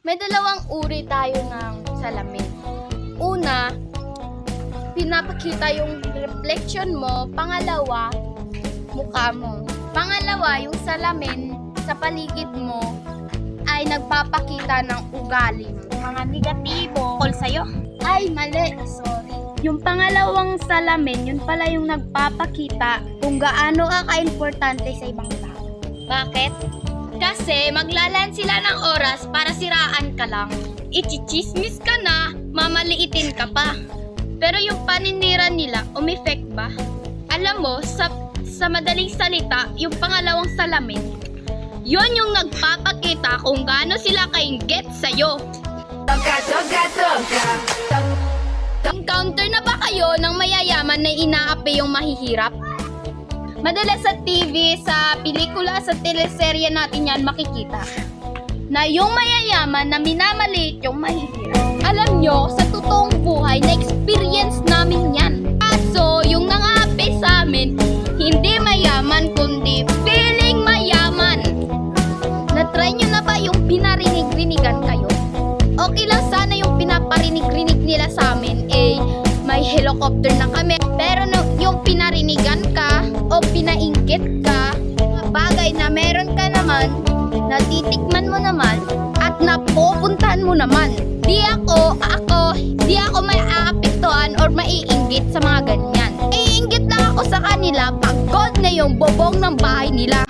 May dalawang uri tayo ng salamin. Una, pinapakita yung reflection mo. Pangalawa, mukha mo. Pangalawa, yung salamin sa paligid mo ay nagpapakita ng ugali mo. Mga negatibo. All sa'yo. Ay, mali. Sorry. Yung pangalawang salamin, yun pala yung nagpapakita kung gaano ka ka-importante sa ibang tao. Bakit? Kasi maglalaan sila ng oras para siraan ka lang. Ichichismis ka na, mamaliitin ka pa. Pero yung paninira nila, umeffect ba? Alam mo, sa madaling salita, yung pangalawang salamin, yun yung nagpapakita kung gaano sila kainggit sa'yo. Encounter na ba kayo ng mayayaman na inaapi yung mahihirap? Madalas sa TV, sa pelikula, sa teleserye natin yan makikita na yung mayayaman na minamaliit yung mahihirap. Alam nyo, sa totoong buhay, na-experience namin yan. Kaso, yung nangaapi sa amin, hindi mayaman kundi feeling mayaman. Na-try nyo na ba yung pinarinig-rinigan kayo? Okay lang sana yung pinaparinig-rinig nila sa amin, may helicopter na kami. Pero yung pinarinigan ka o pinainggit ka, mga bagay na meron ka naman, natitikman mo naman, at napupuntahan mo naman. Di ako may aapektuhan or maiinggit sa mga ganyan. Iinggit lang ako sa kanila pag gold na yung bobong ng bahay nila.